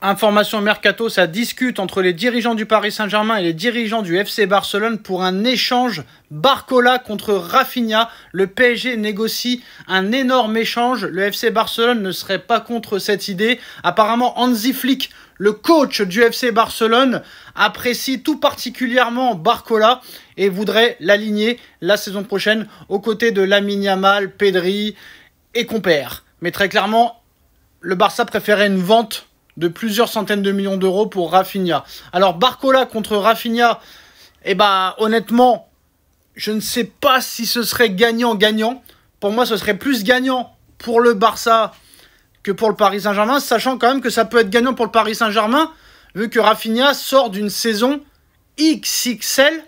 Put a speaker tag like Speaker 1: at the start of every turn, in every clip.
Speaker 1: Information mercato, ça discute entre les dirigeants du Paris Saint-Germain et les dirigeants du FC Barcelone pour un échange Barcola contre Rafinha. Le PSG négocie un énorme échange. Le FC Barcelone ne serait pas contre cette idée. Apparemment, Hansi Flick, le coach du FC Barcelone, apprécie tout particulièrement Barcola et voudrait l'aligner la saison prochaine aux côtés de Lamine Yamal, Pedri et compère. Mais très clairement, le Barça préférait une vente de plusieurs centaines de millions d'euros pour Rafinha. Alors Barcola contre Rafinha, honnêtement, je ne sais pas si ce serait gagnant-gagnant. Pour moi, ce serait plus gagnant pour le Barça que pour le Paris Saint-Germain, sachant quand même que ça peut être gagnant pour le Paris Saint-Germain, vu que Rafinha sort d'une saison XXL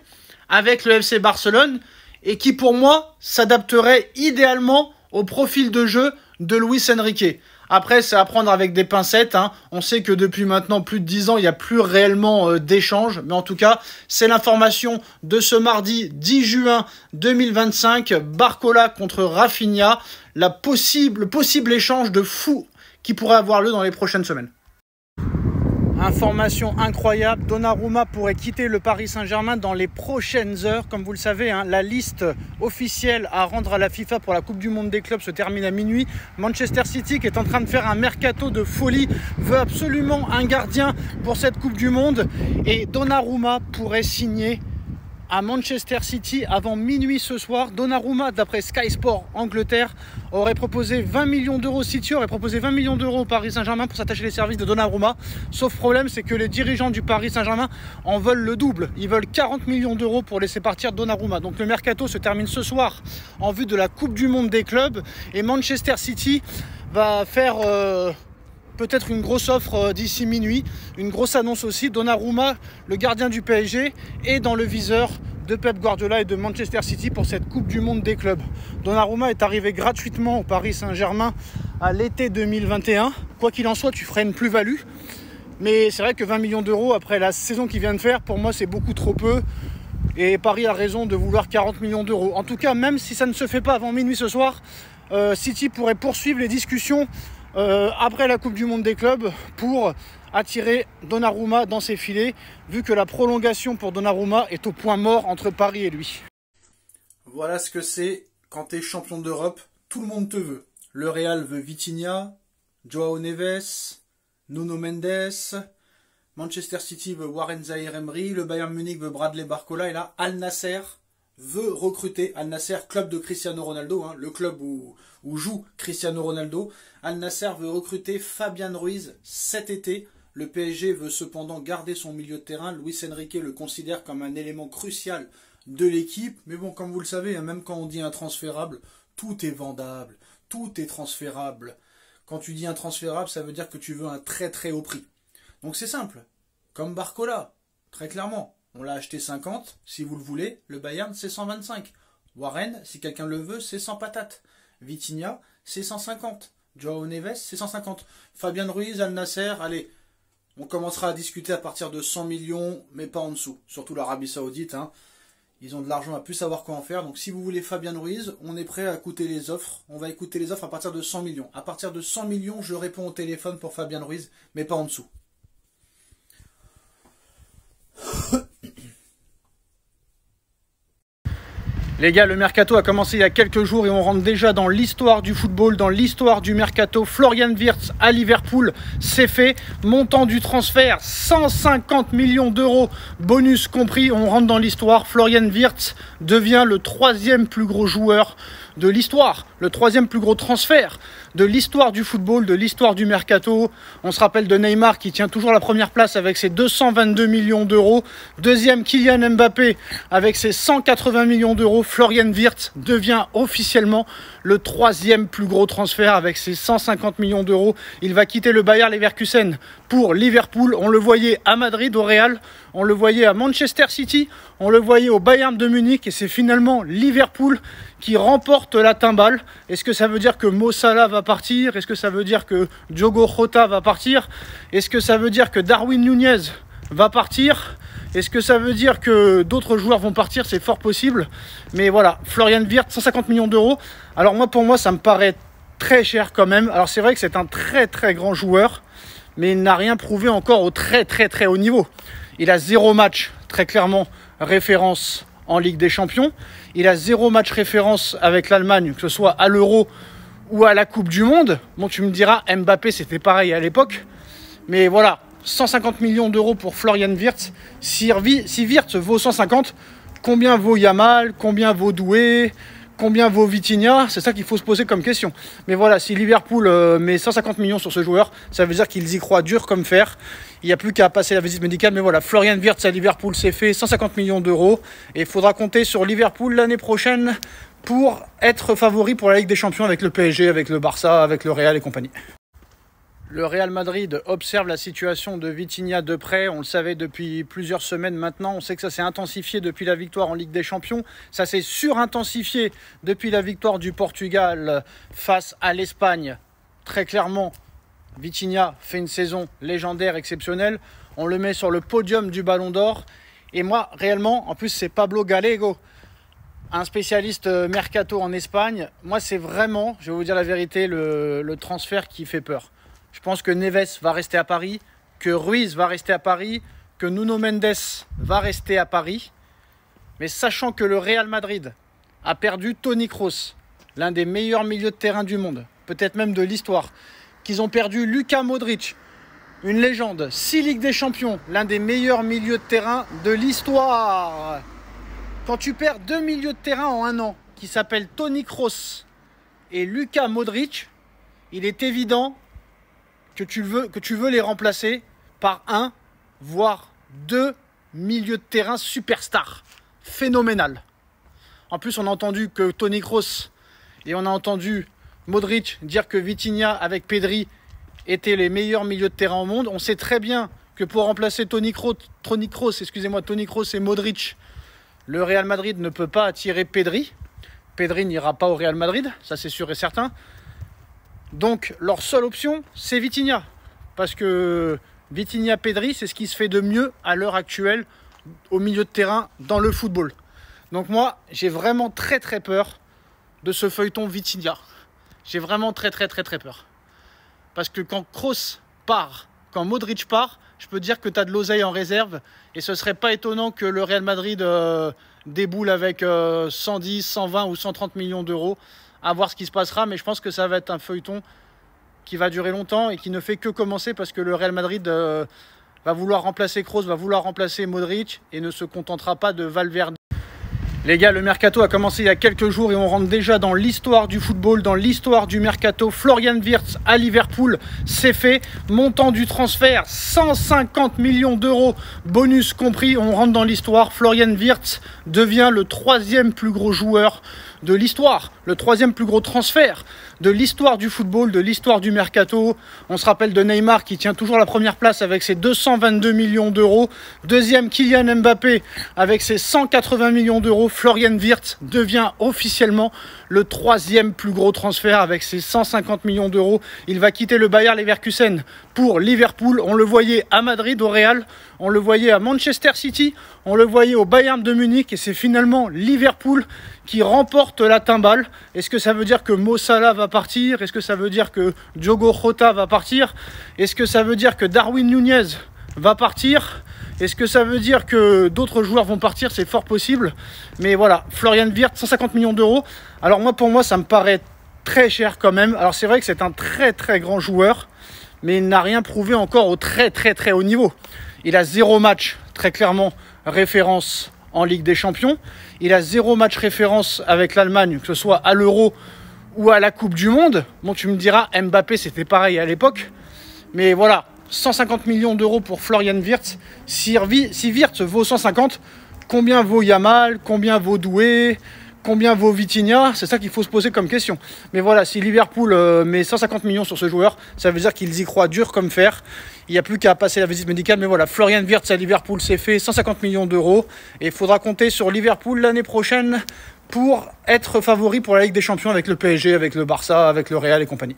Speaker 1: avec le FC Barcelone, et qui pour moi s'adapterait idéalement au profil de jeu de Luis Enrique. Après, c'est à prendre avec des pincettes. On sait que depuis maintenant plus de 10 ans, il n'y a plus réellement d'échange. Mais en tout cas, c'est l'information de ce mardi 10 juin 2025. Barcola contre Rafinha. Le possible échange de fou qui pourrait avoir lieu dans les prochaines semaines. Information incroyable, Donnarumma pourrait quitter le Paris Saint-Germain dans les prochaines heures. Comme vous le savez, la liste officielle à rendre à la FIFA pour la Coupe du Monde des clubs se termine à minuit. Manchester City, qui est en train de faire un mercato de folie, veut absolument un gardien pour cette Coupe du Monde. Et Donnarumma pourrait signer à Manchester City avant minuit ce soir. Donnarumma, d'après Sky Sport Angleterre, aurait proposé 20 millions d'euros. City aurait proposé 20 millions d'euros au Paris Saint-Germain pour s'attacher les services de Donnarumma. Sauf problème, c'est que les dirigeants du Paris Saint-Germain en veulent le double. Ils veulent 40 millions d'euros pour laisser partir Donnarumma. Donc le mercato se termine ce soir en vue de la Coupe du Monde des clubs. Et Manchester City va faire peut-être une grosse offre d'ici minuit, une grosse annonce aussi. Donnarumma, le gardien du PSG, est dans le viseur de Pep Guardiola et de Manchester City pour cette Coupe du Monde des clubs. Donnarumma est arrivé gratuitement au Paris Saint-Germain à l'été 2021. Quoi qu'il en soit, tu ferais une plus-value. Mais c'est vrai que 20 millions d'euros après la saison qu'il vient de faire, pour moi c'est beaucoup trop peu. Et Paris a raison de vouloir 40 millions d'euros. En tout cas, même si ça ne se fait pas avant minuit ce soir, City pourrait poursuivre les discussions après la Coupe du Monde des clubs pour attirer Donnarumma dans ses filets, vu que la prolongation pour Donnarumma est au point mort entre Paris et lui. Voilà ce que c'est quand tu es champion d'Europe, tout le monde te veut. Le Real veut Vitinha, Joao Neves, Nuno Mendes, Manchester City veut Warren Zaïre-Emery, le Bayern Munich veut Bradley Barcola, et là Al Nassr veut recruter. Al Nassr, club de Cristiano Ronaldo, le club où joue Cristiano Ronaldo. Al Nassr veut recruter Fabian Ruiz cet été. Le PSG veut cependant garder son milieu de terrain. Luis Enrique le considère comme un élément crucial de l'équipe. Mais bon, comme vous le savez, même quand on dit intransférable, tout est vendable, tout est transférable. Quand tu dis intransférable, ça veut dire que tu veux un très très haut prix. Donc c'est simple, comme Barcola, très clairement. On l'a acheté 50, si vous le voulez, le Bayern c'est 125. Warren, si quelqu'un le veut, c'est 100 patates. Vitinha, c'est 150. Joao Neves, c'est 150. Fabian Ruiz, Al Nassr, allez, on commencera à discuter à partir de 100 millions, mais pas en dessous. Surtout l'Arabie Saoudite, ils ont de l'argent à plus savoir quoi en faire. Donc si vous voulez Fabian Ruiz, on est prêt à écouter les offres. On va écouter les offres à partir de 100 millions. À partir de 100 millions, je réponds au téléphone pour Fabian Ruiz, mais pas en dessous. Les gars, le mercato a commencé il y a quelques jours et on rentre déjà dans l'histoire du football, dans l'histoire du mercato. Florian Wirtz à Liverpool, c'est fait. Montant du transfert, 150 millions d'euros, bonus compris. On rentre dans l'histoire. Florian Wirtz devient le 3e plus gros joueur de l'histoire, le 3e plus gros transfert de l'histoire du football, de l'histoire du mercato. On se rappelle de Neymar qui tient toujours la première place avec ses 222 millions d'euros. 2e, Kylian Mbappé avec ses 180 millions d'euros. Florian Wirtz devient officiellement le 3e plus gros transfert avec ses 150 millions d'euros. Il va quitter le Bayer Leverkusen pour Liverpool. On le voyait à Madrid, au Real. On le voyait à Manchester City. On le voyait au Bayern de Munich. Et c'est finalement Liverpool qui remporte la timbale. Est-ce que ça veut dire que Mo Salah va partir? Est-ce que ça veut dire que Diogo Jota va partir? Est-ce que ça veut dire que Darwin Nunez va partir? Est-ce que ça veut dire que d'autres joueurs vont partir? C'est fort possible. Mais voilà, Florian Wirtz, 150 millions d'euros. Alors moi, pour moi, ça me paraît très cher quand même. Alors c'est vrai que c'est un très très grand joueur. mais il n'a rien prouvé encore au très haut niveau. Il a 0 match, très clairement, référence en Ligue des Champions. Il a 0 match référence avec l'Allemagne, que ce soit à l'Euro ou à la Coupe du Monde. Bon, tu me diras, Mbappé, c'était pareil à l'époque. Mais voilà, 150 millions d'euros pour Florian Wirtz. Si Wirtz vaut 150, combien vaut Yamal? Combien vaut Doué? Combien vaut Vitinha? C'est ça qu'il faut se poser comme question. Mais voilà, si Liverpool met 150 millions sur ce joueur, ça veut dire qu'ils y croient dur comme fer. Il n'y a plus qu'à passer la visite médicale. Mais voilà, Florian Wirtz à Liverpool, c'est fait, 150 millions d'euros. Et il faudra compter sur Liverpool l'année prochaine pour être favori pour la Ligue des Champions avec le PSG, avec le Barça, avec le Real et compagnie. Le Real Madrid observe la situation de Vitinha de près. On le savait depuis plusieurs semaines maintenant. On sait que ça s'est intensifié depuis la victoire en Ligue des Champions. Ça s'est surintensifié depuis la victoire du Portugal face à l'Espagne. Très clairement, Vitinha fait une saison légendaire, exceptionnelle. On le met sur le podium du Ballon d'Or. Et moi, réellement, en plus, c'est Pablo Gallego, un spécialiste mercato en Espagne. Moi, c'est vraiment, je vais vous dire la vérité, le transfert qui fait peur. Je pense que Neves va rester à Paris, que Ruiz va rester à Paris, que Nuno Mendes va rester à Paris. Mais sachant que le Real Madrid a perdu Toni Kroos, l'un des meilleurs milieux de terrain du monde, peut-être même de l'histoire, qu'ils ont perdu Luka Modric, une légende, 6 Ligues des Champions, l'un des meilleurs milieux de terrain de l'histoire. Quand tu perds 2 milieux de terrain en un an, qui s'appellent Toni Kroos et Luka Modric, il est évident que tu veux les remplacer par un, voire 2 milieux de terrain superstars. Phénoménal. En plus, on a entendu que Toni Kroos et on a entendu Modric dire que Vitinha avec Pedri étaient les meilleurs milieux de terrain au monde. On sait très bien que pour remplacer Toni Kroos et Modric, le Real Madrid ne peut pas attirer Pedri. Pedri n'ira pas au Real Madrid, ça c'est sûr et certain. Donc leur seule option, c'est Vitinha. Parce que Vitinha-Pedri, c'est ce qui se fait de mieux à l'heure actuelle au milieu de terrain dans le football. Donc moi, j'ai vraiment très peur de ce feuilleton Vitinha. J'ai vraiment très peur. Parce que quand Kroos part, quand Modric part, je peux dire que tu as de l'oseille en réserve. Et ce ne serait pas étonnant que le Real Madrid déboule avec 110, 120 ou 130 millions d'euros. À voir ce qui se passera, mais je pense que ça va être un feuilleton qui va durer longtemps et qui ne fait que commencer parce que le Real Madrid va vouloir remplacer Kroos, va vouloir remplacer Modric et ne se contentera pas de Valverde. Les gars, le mercato a commencé il y a quelques jours et on rentre déjà dans l'histoire du football, dans l'histoire du mercato. Florian Wirtz à Liverpool, c'est fait. Montant du transfert, 150 millions d'euros, bonus compris. On rentre dans l'histoire. Florian Wirtz devient le 3e plus gros joueur de l'histoire, le 3e plus gros transfert de l'histoire du football, de l'histoire du mercato. On se rappelle de Neymar qui tient toujours la première place avec ses 222 millions d'euros. Deuxième, Kylian Mbappé avec ses 180 millions d'euros. Florian Wirtz devient officiellement le 3e plus gros transfert avec ses 150 millions d'euros. Il va quitter le Bayer Leverkusen pour Liverpool. On le voyait à Madrid, au Real. On le voyait à Manchester City. On le voyait au Bayern de Munich. Et c'est finalement Liverpool qui remporte la timbale. Est-ce que ça veut dire que Mo Salah va partir? Est-ce que ça veut dire que Diogo Jota va partir? Est-ce que ça veut dire que Darwin Nunez va partir? Est-ce que ça veut dire que d'autres joueurs vont partir? C'est fort possible. Mais voilà, Florian Wirtz, 150 millions d'euros. Alors pour moi, ça me paraît très cher quand même. Alors c'est vrai que c'est un très grand joueur, mais il n'a rien prouvé encore au très haut niveau. Il a 0 match, très clairement, référence en Ligue des Champions. Il a 0 match référence avec l'Allemagne, que ce soit à l'Euro ou à la Coupe du Monde. Bon, tu me diras, Mbappé, c'était pareil à l'époque. Mais voilà, 150 millions d'euros pour Florian Wirtz. Si Wirtz vaut 150, combien vaut Yamal? Combien vaut Doué? Combien vaut Vitinha? C'est ça qu'il faut se poser comme question. Mais voilà, si Liverpool met 150 millions sur ce joueur, ça veut dire qu'ils y croient dur comme fer. Il n'y a plus qu'à passer la visite médicale. Mais voilà, Florian Wirtz à Liverpool, c'est fait, 150 millions d'euros. Et il faudra compter sur Liverpool l'année prochaine pour être favori pour la Ligue des Champions avec le PSG, avec le Barça, avec le Real et compagnie.